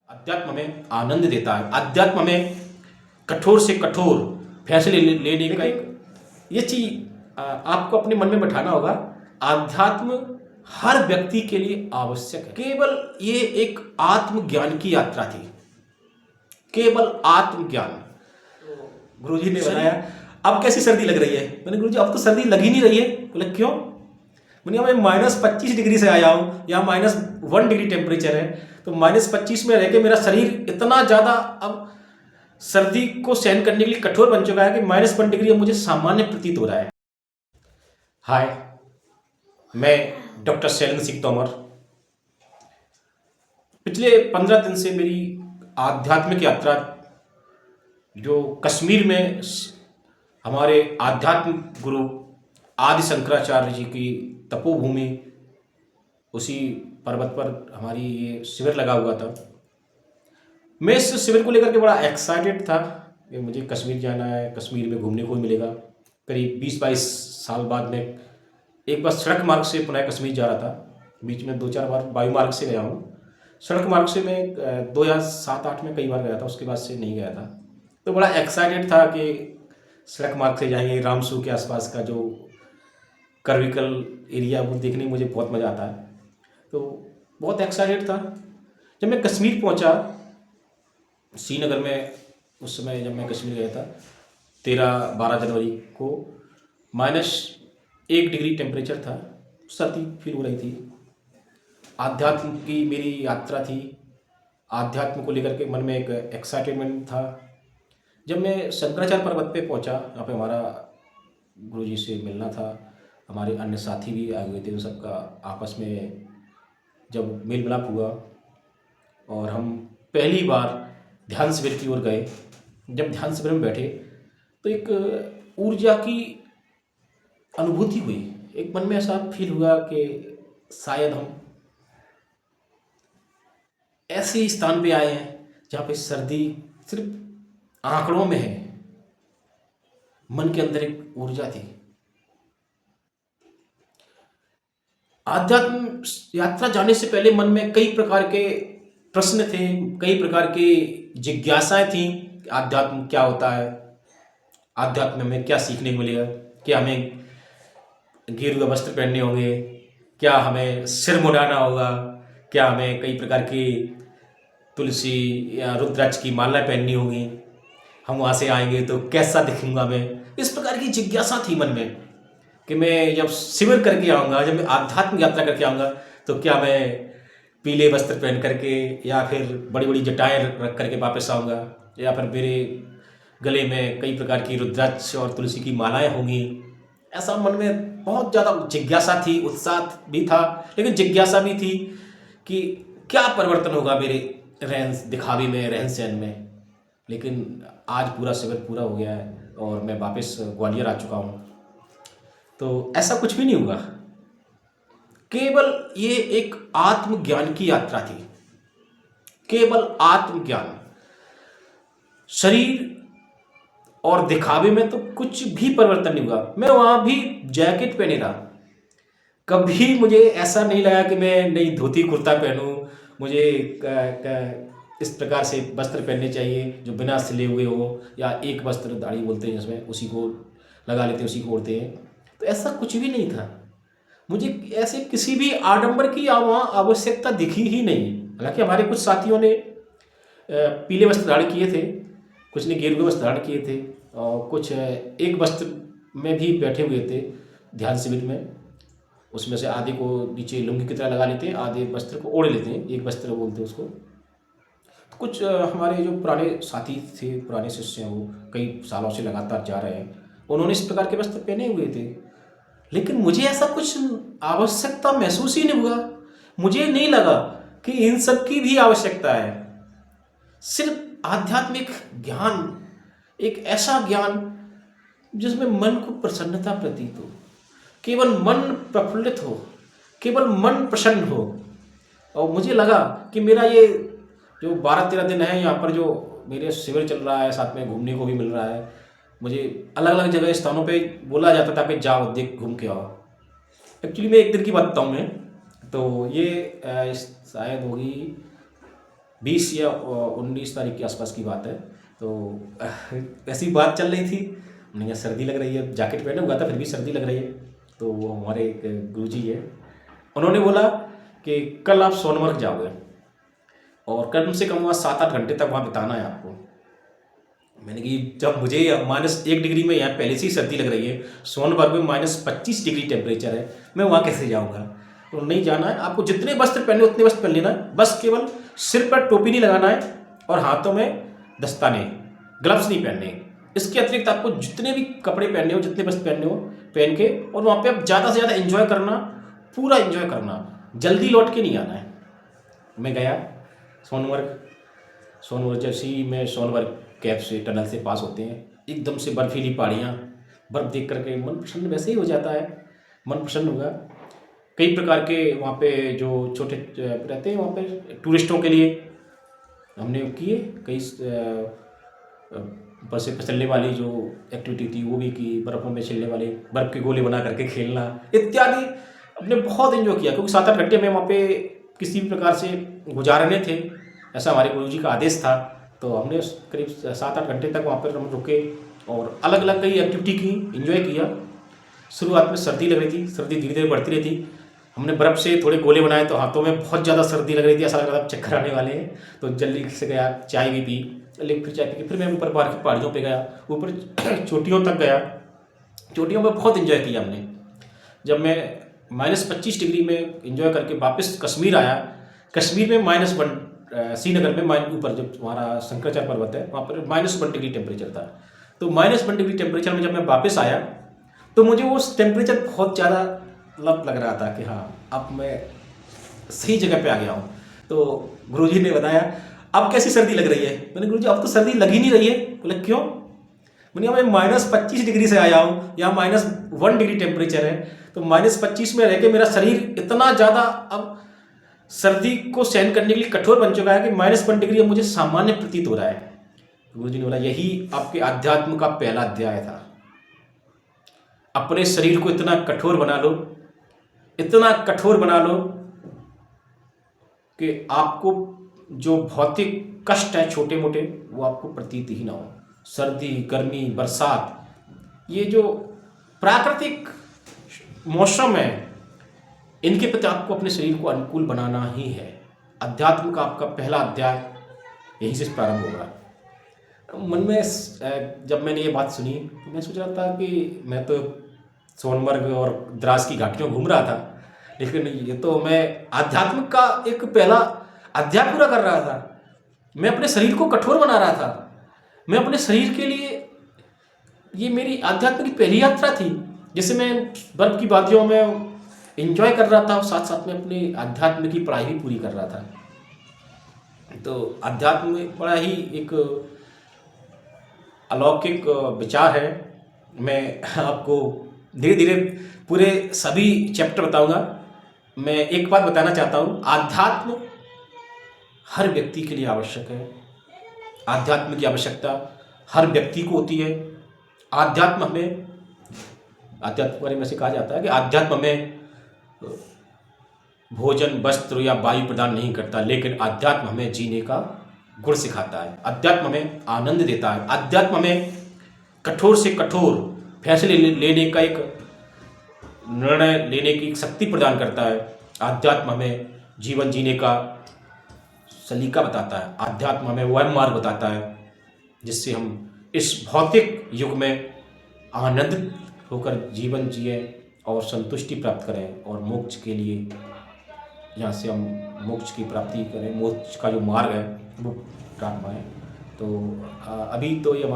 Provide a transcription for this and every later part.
अध्यात्म हमें आनंद देता है। अध्यात्म हमें कठोर से कठोर फैसले लेने का एक ये चीज आपको अपने मन में बैठाना होगा। आध्यात्म हर व्यक्ति के लिए आवश्यक है। केवल ये एक आत्मज्ञान की यात्रा थी, केवल आत्मज्ञान। गुरुजी ने बताया अब कैसी सर्दी लग रही है। मैंने गुरुजी अब तो सर्दी लग ही नहीं रही है। बोले क्यों? मैंने मैं -25 डिग्री से आया हूँ, यहाँ -1 डिग्री टेम्परेचर है, तो -25 में रह के मेरा शरीर इतना ज़्यादा अब सर्दी को सहन करने के लिए कठोर बन चुका है कि -1 डिग्री अब मुझे सामान्य प्रतीत हो रहा है। हाय, मैं डॉक्टर शैलेंद्र सिंह तोमर। पिछले 15 दिन से मेरी आध्यात्मिक यात्रा जो कश्मीर में हमारे आध्यात्मिक गुरु आदि शंकराचार्य जी की तपोभूमि, उसी पर्वत पर हमारी ये शिविर लगा हुआ था। मैं इस शिविर को लेकर के बड़ा एक्साइटेड था कि मुझे कश्मीर जाना है, कश्मीर में घूमने को मिलेगा। करीब 20-22 साल बाद में एक बार सड़क मार्ग से पुनः कश्मीर जा रहा था। बीच में 2-4 बार वायु मार्ग से गया हूँ। सड़क मार्ग से मैं 2007-8 में कई बार गया था, उसके बाद से नहीं गया था। तो बड़ा एक्साइटेड था कि सड़क मार्ग से जाएंगे। रामसू के आसपास का जो कर्विकल एरिया वो देखने में मुझे बहुत मज़ा आता है, तो बहुत एक्साइटेड था। जब मैं कश्मीर पहुंचा, श्रीनगर में, उस समय जब मैं कश्मीर गया था 13-12 जनवरी को, -1 डिग्री टेम्परेचर था, सर्दी फील हो रही थी। आध्यात्म की मेरी यात्रा थी, आध्यात्म को लेकर के मन में एक एक्साइटमेंट था। जब मैं शंकराचार्य पर्वत पे पहुंचा, यहाँ पे हमारा गुरुजी से मिलना था, हमारे अन्य साथी भी आए हुए थे, उन सबका आपस में जब मेल मिलाप हुआ और हम पहली बार ध्यान शिविर की ओर गए। जब ध्यान शिविर में बैठे तो एक ऊर्जा की अनुभूति हुई। एक मन में ऐसा फील हुआ कि शायद हम ऐसे स्थान पे आए हैं जहाँ पे सर्दी सिर्फ आंकड़ों में है। मन के अंदर एक ऊर्जा थी। आध्यात्म यात्रा जाने से पहले मन में कई प्रकार के प्रश्न थे, कई प्रकार की जिज्ञासाएं थी। आध्यात्म क्या होता है, आध्यात्म में क्या सीखने को मिलेगा, क्या हमें गेरुआ वस्त्र पहनने होंगे, क्या हमें सिर मुंडाना होगा, क्या हमें कई प्रकार की तुलसी या रुद्राक्ष की माला पहननी होगी, हम वहाँ से आएंगे तो कैसा दिखूंगा मैं। इस प्रकार की जिज्ञासा थी मन में कि मैं जब शिविर करके आऊँगा, जब मैं आध्यात्मिक यात्रा करके आऊँगा, तो क्या मैं पीले वस्त्र पहन करके या फिर बड़ी बड़ी जटाएं रख करके वापस आऊँगा, या फिर मेरे गले में कई प्रकार की रुद्राक्ष और तुलसी की मालाएं होंगी। ऐसा मन में बहुत ज़्यादा जिज्ञासा थी, उत्साह भी था, लेकिन जिज्ञासा भी थी कि क्या परिवर्तन होगा मेरे रहन दिखावे में, रहन सहन में। लेकिन आज पूरा शिविर पूरा हो गया है और मैं वापस ग्वालियर आ चुका हूँ, तो ऐसा कुछ भी नहीं हुआ। केवल ये एक आत्मज्ञान की यात्रा थी, केवल आत्मज्ञान। शरीर और दिखावे में तो कुछ भी परिवर्तन नहीं हुआ। मैं वहां भी जैकेट पहने रहा, कभी मुझे ऐसा नहीं लगा कि मैं नई धोती कुर्ता पहनूं, मुझे इस प्रकार से वस्त्र पहनने चाहिए जो बिना सिले हुए हो, या एक वस्त्र दाढ़ी बोलते हैं जिसमें, उसी को लगा लेते हैं, उसी को ओढ़ते हैं। तो ऐसा कुछ भी नहीं था। मुझे ऐसे किसी भी आडंबर की वहाँ आवश्यकता दिखी ही नहीं। हालांकि हमारे कुछ साथियों ने पीले वस्त्र धारण किए थे, कुछ ने गेरुए वस्त्र धारण किए थे, और कुछ एक वस्त्र में भी बैठे हुए थे ध्यान शिविर में। उसमें से आधे को नीचे लुंगी की तरह लगा लेते हैं, आधे वस्त्र को ओढ़ लेते हैं, एक वस्त्र बोलते हैं उसको। तो कुछ हमारे जो पुराने साथी थे, पुराने शिष्य हैं, वो कई सालों से लगातार जा रहे हैं, उन्होंने इस प्रकार के वस्त्र पहने हुए थे। लेकिन मुझे ऐसा कुछ आवश्यकता महसूस ही नहीं हुआ। मुझे नहीं लगा कि इन सब की भी आवश्यकता है। सिर्फ आध्यात्मिक ज्ञान, एक ऐसा ज्ञान जिसमें मन को प्रसन्नता प्रतीत हो, केवल मन प्रफुल्लित हो, केवल मन प्रसन्न हो। और मुझे लगा कि मेरा ये जो 12-13 दिन है यहाँ पर जो मेरे शिविर चल रहा है, साथ में घूमने को भी मिल रहा है। मुझे अलग अलग जगह स्थानों पे बोला जाता था कि जाओ, देख, घूम के आओ। एक्चुअली मैं एक दिन की बात बताऊँ मैं, तो ये शायद होगी 20 या 19 तारीख के आसपास की बात है। तो ऐसी बात चल रही थी, हमने कहा सर्दी लग रही है, जैकेट पहने हुआ था फिर भी सर्दी लग रही है। तो वो हमारे एक गुरुजी है, उन्होंने बोला कि कल आप सोनमर्ग जाओगे और कम से कम वहाँ 7-8 घंटे तक वहाँ बिताना है आपको। मैंने कि जब मुझे -1 डिग्री में यहाँ पहले से ही सर्दी लग रही है, सोनमर्ग में -25 डिग्री टेम्परेचर है, मैं वहाँ कैसे जाऊँगा। तो नहीं जाना है, आपको जितने वस्त्र पहने उतने वस्त्र पहन लेना है, बस केवल सिर पर टोपी नहीं लगाना है और हाथों में दस्ताने, ग्लव्स नहीं पहनने। इसके अतिरिक्त आपको जितने भी कपड़े पहनने हो, जितने वस्त्र पहनने हो पहन के, और वहाँ पे आप ज़्यादा से ज़्यादा एंजॉय करना, पूरा एंजॉय करना, जल्दी लौट के नहीं आना है। मैं गया सोनमर्ग। सोनमर्ग जैसे ही मैं सोनमर्ग कैब से टनल से पास होते हैं, एकदम से बर्फीली पहाड़ियाँ, बर्फ़ देख करके मन प्रसन्न वैसे ही हो जाता है, मन प्रसन्न हुआ। कई प्रकार के वहाँ पे जो छोटे रहते हैं वहाँ पे टूरिस्टों के लिए हमने किए कई बर्फ से फिसलने वाली जो एक्टिविटी थी वो भी की, बर्फ़ों में चलने वाले बर्फ़ के गोले बना करके खेलना इत्यादि हमने बहुत एंजॉय किया, क्योंकि 7-8 घंटे में वहाँ पे किसी भी प्रकार से गुजारने थे, ऐसा हमारे गुरुजी का आदेश था। तो हमने करीब 7-8 घंटे तक वहाँ पर हम रुके और अलग अलग कई एक्टिविटी की, एंजॉय किया। शुरुआत में सर्दी लग रही थी, सर्दी धीरे धीरे बढ़ती रही थी। हमने बर्फ़ से थोड़े गोले बनाए तो हाथों में बहुत ज़्यादा सर्दी लग रही थी, ऐसा लग रहा था चक्कर आने वाले हैं। तो जल्दी से गया, चाय भी पी, लेकिन फिर चाय पी के फिर मैं ऊपर बाहर की पहाड़ियों पे गया, ऊपर चोटियों तक गया। चोटियों में बहुत एंजॉय किया हमने। जब मैं -25 डिग्री में एंजॉय करके वापस कश्मीर आया, कश्मीर में -1 श्रीनगर में ऊपर जो हमारा शंकराचार्य पर्वत है वहाँ पर -1 डिग्री टेम्परेचर था। तो -1 डिग्री टेम्परेचर में जब मैं वापस आया तो मुझे वो टेम्परेचर बहुत ज़्यादा लग रहा था कि हाँ अब मैं सही जगह पे आ गया हूँ। तो गुरुजी ने बताया अब कैसी सर्दी लग रही है। मैंने गुरुजी अब तो सर्दी लग ही नहीं रही है। बोले क्यों? मैंने कहा मैं -25 डिग्री से आया हूँ, यहाँ -1 डिग्री टेम्परेचर है, तो -25 में रह के मेरा शरीर इतना ज़्यादा अब सर्दी को सहन करने के लिए कठोर बन चुका है कि -1 डिग्री अब मुझे सामान्य प्रतीत हो रहा है। गुरुजी ने बोला यही आपके अध्यात्म का पहला अध्याय था। अपने शरीर को इतना कठोर बना लो, इतना कठोर बना लो कि आपको जो भौतिक कष्ट है छोटे मोटे वो आपको प्रतीत ही ना हो। सर्दी, गर्मी, बरसात, ये जो प्राकृतिक मौसम है, इनके प्रति आपको अपने शरीर को अनुकूल बनाना ही है। अध्यात्म का आपका पहला अध्याय यहीं से प्रारंभ होगा। मन में जब मैंने ये बात सुनी तो मैं सोच रहा था कि मैं तो सोनमर्ग और द्रास की घाटियों घूम रहा था, लेकिन ये तो मैं आध्यात्म का एक पहला अध्याय पूरा कर रहा था। मैं अपने शरीर को कठोर बना रहा था। मैं अपने शरीर के लिए, ये मेरी आध्यात्म की पहली यात्रा थी। जैसे मैं बर्फ की वादियों में एंजॉय कर रहा था और साथ साथ में अपने अध्यात्म की पढ़ाई भी पूरी कर रहा था। तो अध्यात्म में बड़ा ही एक अलौकिक विचार है। मैं आपको धीरे धीरे पूरे सभी चैप्टर बताऊंगा। मैं एक बात बताना चाहता हूँ, आध्यात्म हर व्यक्ति के लिए आवश्यक है। आध्यात्म की आवश्यकता हर व्यक्ति को होती है। आध्यात्म के बारे में से कहा जाता है कि आध्यात्म हमें भोजन, वस्त्र या वायु प्रदान नहीं करता, लेकिन आध्यात्म हमें जीने का गुण सिखाता है। अध्यात्म हमें आनंद देता है। अध्यात्म हमें कठोर से कठोर फैसले लेने का एक निर्णय लेने की शक्ति प्रदान करता है। आध्यात्म हमें जीवन जीने का सलीका बताता है। आध्यात्म हमें वह मार्ग बताता है जिससे हम इस भौतिक युग में आनंदित होकर जीवन जिए और संतुष्टि प्राप्त करें और मोक्ष के लिए, यहाँ से हम मोक्ष की प्राप्ति करें, मोक्ष का जो मार्ग है वो प्राप्त पाएँ। तो अभी तो ये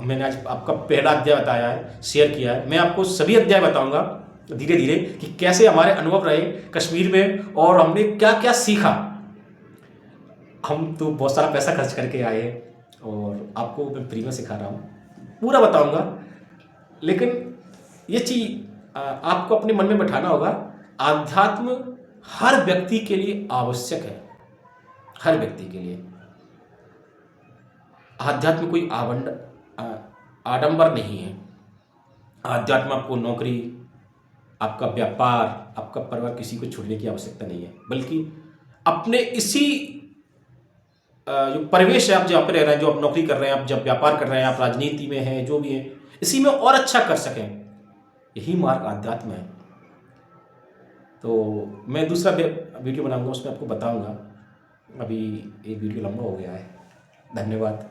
मैंने आज आपका पहला अध्याय बताया है, शेयर किया है। मैं आपको सभी अध्याय बताऊंगा धीरे धीरे कि कैसे हमारे अनुभव रहे कश्मीर में और हमने क्या क्या सीखा। हम तो बहुत सारा पैसा खर्च करके आए और आपको मैं फ्री में सिखा रहा हूँ, पूरा बताऊंगा। लेकिन ये चीज़ आपको अपने मन में बैठाना होगा, आध्यात्म हर व्यक्ति के लिए आवश्यक है। हर व्यक्ति के लिए आध्यात्म कोई आडंबर नहीं है। आध्यात्म आपको नौकरी, आपका व्यापार, आपका परिवार, किसी को छोड़ने की आवश्यकता नहीं है, बल्कि अपने इसी जो परिवेश है, आप जहाँ पे रह रहे हैं, जो आप नौकरी कर रहे हैं, आप जब व्यापार कर रहे हैं, आप राजनीति में हैं, जो भी है, इसी में और अच्छा कर सकें, यही मार्ग आध्यात्म है। तो मैं दूसरा वीडियो बनाऊंगा, उसमें आपको बताऊंगा। अभी एक वीडियो लंबा हो गया है। धन्यवाद।